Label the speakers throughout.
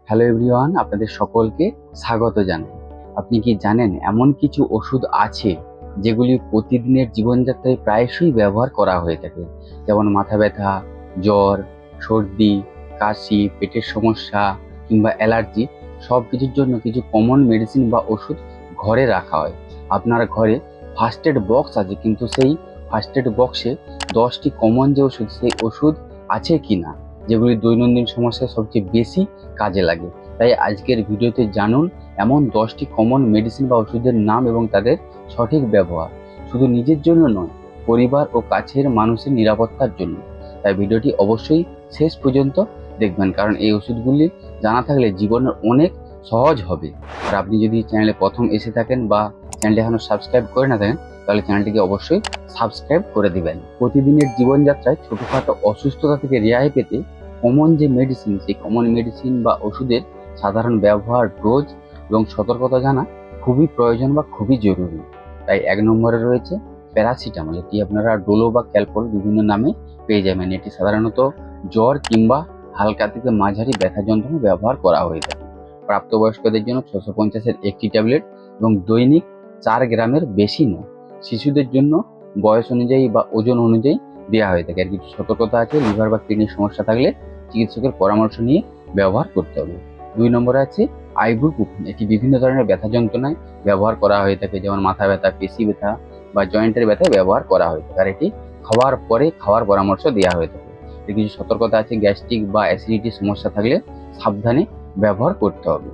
Speaker 1: Hello everyone, আপনাদের সকলকে স্বাগত জানাই। আপনি কি জানেন এমন কিছু ওষুধ আছে যেগুলি প্রতিদিনের জীবনযাত্রায় প্রায়শই ব্যবহার করা হয়ে থাকে, যেমন মাথা ব্যথা, জ্বর, সর্দি, কাশি, পেটের সমস্যা কিংবা অ্যালার্জি। সব কিছুর জন্য কিছু কমন মেডিসিন বা ওষুধ ঘরে রাখা হয়। আপনার ঘরে ফার্স্ট এড বক্স আছে, কিন্তু সেই ফার্স্ট এড বক্সে 10টি কমন যে ওষুধ, সেই ওষুধ আছে কি না, যেগুলি দৈনন্দিন সমস্যায় সবচেয়ে বেশি কাজে লাগে। তাই আজকের ভিডিওতে জানুন এমন 10টি কমন মেডিসিন বা ওষুধের নাম এবং তাদের সঠিক ব্যবহার, শুধু নিজের জন্য নয়, পরিবার ও কাছের মানুষের নিরাপত্তার জন্য। তাই ভিডিওটি অবশ্যই শেষ পর্যন্ত দেখবেন, কারণ এই ওষুধগুলি জানা থাকলে জীবনের অনেক সহজ হবে। আর আপনি যদি চ্যানেলে প্রথম এসে থাকেন বা চ্যানেলটি এখনো সাবস্ক্রাইব করে না থাকেন, তাহলে চ্যানেলটিকে অবশ্যই সাবস্ক্রাইব করে দিবেন। প্রতিদিনের জীবনযাত্রায় ছোটখাটো অসুস্থতা থেকে রেহাই পেতে কমন যে মেডিসিন, সেই কমন মেডিসিন বা ওষুধের সাধারণ ব্যবহার, ডোজ এবং সতর্কতা জানা খুবই প্রয়োজন বা খুবই জরুরি। তাই 1 নম্বরে রয়েছে প্যারাসিটামল। এটি আপনারা ডোলো বা ক্যালপল বিভিন্ন নামে পেয়ে যাবেন। এটি সাধারণত জ্বর কিংবা হালকা থেকে মাঝারি ব্যথা যন্ত্রণায় ব্যবহার করা হয়ে থাকে। প্রাপ্তবয়স্কদের জন্য 650-এর একটি ট্যাবলেট এবং দৈনিক 4 গ্রামের বেশি নয়। শিশুদের জন্য বয়স অনুযায়ী বা ওজন অনুযায়ী দেওয়া হয়ে থাকে। আর কিছু সতর্কতা আছে, লিভার বা কিডনির সমস্যা থাকলে চিকিৎসকের পরামর্শ নিয়ে ব্যবহার করতে হবে। 2 নম্বরে আছে আইবুপ্রোফেন। এটি বিভিন্ন ধরনের ব্যথা যন্ত্রণায় ব্যবহার করা হয়ে থাকে, যেমন মাথা ব্যথা, পেশি ব্যথা বা জয়েন্টের ব্যথায় ব্যবহার করা হয়ে থাকে। আর এটি খাওয়ার পরে খাওয়ার পরামর্শ দেওয়া হয়ে থাকে। এর কিছু সতর্কতা আছে, গ্যাস্ট্রিক বা অ্যাসিডিটির সমস্যা থাকলে সাবধানে ব্যবহার করতে হবে।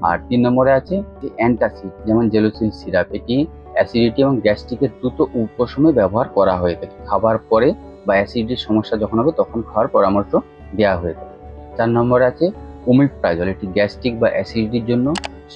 Speaker 1: আর 3 নম্বরে আছে অ্যান্টাসিড, যেমন জেলোসিল সিরাপ। এটি অ্যাসিডিটি এবং গ্যাস্ট্রিকের দ্রুত উপশমে ব্যবহার করা হয়ে থাকে। খাবার পরে বা অ্যাসিডিটির সমস্যা যখন হবে তখন খাওয়ার পরামর্শ দেওয়া হয়ে থাকে। 4 নম্বরে আছে ওমিপ্রাজল। এটি গ্যাস্ট্রিক বা অ্যাসিডিটির জন্য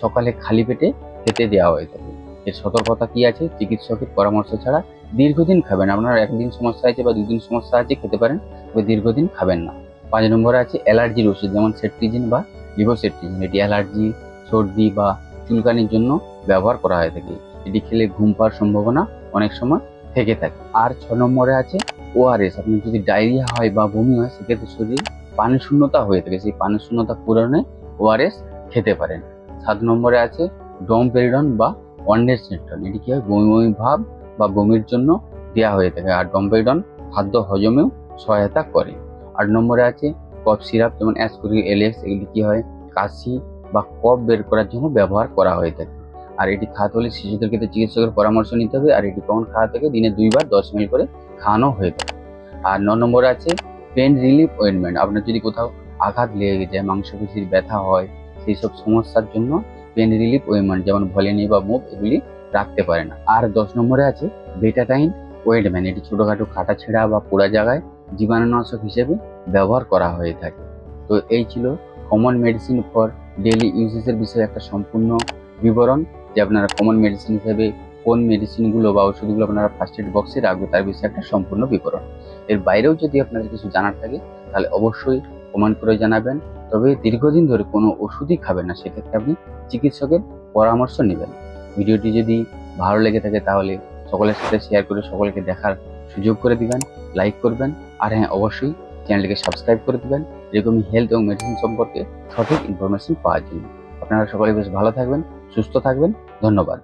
Speaker 1: সকালে খালি পেটে খেতে দেওয়া হয়ে থাকে। এর সতর্কতা কি আছে, চিকিৎসকের পরামর্শ ছাড়া দীর্ঘদিন খাবেন। আপনার একদিন সমস্যা আছে বা 2 দিন সমস্যা আছে খেতে পারেন, তবে দীর্ঘদিন খাবেন না। 5 নম্বরে আছে অ্যালার্জির ওষুধ, যেমন সেট্রিজিন বা লিভোসেট্রিজিন। এটি অ্যালার্জি, সর্দি বা চুলকানির জন্য ব্যবহার করা হয়ে থাকে। এটি খেলে ঘুম পাওয়ার সম্ভাবনা অনেক সময় থেকে থাকে। আর 6 নম্বরে আছে ওআরএস। আপনার যদি ডায়রিয়া হয় বা বমি হয়, সেক্ষেত্রে শরীর পানি শূন্যতা হয়ে থাকে, সেই পানি শূন্যতা পূরণে ওআরএস খেতে পারেন। 7 নম্বরে আছে ডমপেরিডন বা অন্ডেসনেটন। এটি কি হয়, বমি বমি ভাব বা বমির জন্য দেওয়া হয়ে থাকে। আর ডমপেরিডন খাদ্য হজমেও সহায়তা করে। 8 নম্বরে আছে কফ সিরাপ, যেমন অ্যাসকোরিক এলএক্স। এগুলি কি হয়, কাশি বা কফ বের করার জন্য ব্যবহার করা হয়ে থাকে। আর এটি খাওয়াতে হলে শিশুদের ক্ষেত্রে চিকিৎসকের পরামর্শ নিতে হবে। আর এটি কখন খাওয়াতে থাকে, দিনে 2 বার 10 ml করে খাওয়ানো হয়ে থাকে। আর 9 নম্বরে আছে পেন রিলিফ অয়েন্টমেন্ট। আপনার যদি কোথাও আঘাত লেগে যায়, মাংসপেশির ব্যথা হয়, সেই সব সমস্যার জন্য পেন রিলিফ অয়েন্টমেন্ট, যেমন ভলিনি বা মুভ, এগুলি রাখতে পারেন। আর 10 নম্বরে আছে বেটাটাইন অয়েন্টমেন্ট। এটি ছোটোখাটো কাটা ছেঁড়া বা পোড়া জায়গায় জীবাণুনাশক হিসেবে ব্যবহার করা হয়ে থাকে। তো এই ছিল কমন মেডিসিন ফর ডেইলি ইউজেসের বিষয়ে একটা সম্পূর্ণ বিবরণ, যে আপনারা কমন মেডিসিন হিসেবে কোন মেডিসিনগুলো বা ওষুধগুলো আপনারা ফার্স্ট এড বক্সে রাখবে, তার বিষয়ে একটা সম্পূর্ণ বিবরণ। এর বাইরেও যদি আপনাদের কিছু জানার থাকে, তাহলে অবশ্যই কমেন্ট করে জানাবেন। তবে দীর্ঘদিন ধরে কোনো ওষুধই খাবেন না, সেক্ষেত্রে আপনি চিকিৎসকের পরামর্শ নেবেন। ভিডিওটি যদি ভালো লেগে থাকে তাহলে সকলের সাথে শেয়ার করে সকলকে দেখার সুযোগ করে দিবেন, লাইক করবেন। আর হ্যাঁ, অবশ্যই চ্যানেলটিকে সাবস্ক্রাইব করে দিবেন, এরকমই হেলথ এবং মেডিসিন সম্পর্কে সঠিক ইনফরমেশন পাওয়ার জন্য। আপনারা সকলে বেশ ভালো থাকবেন, সুস্থ থাকবেন। ধন্যবাদ।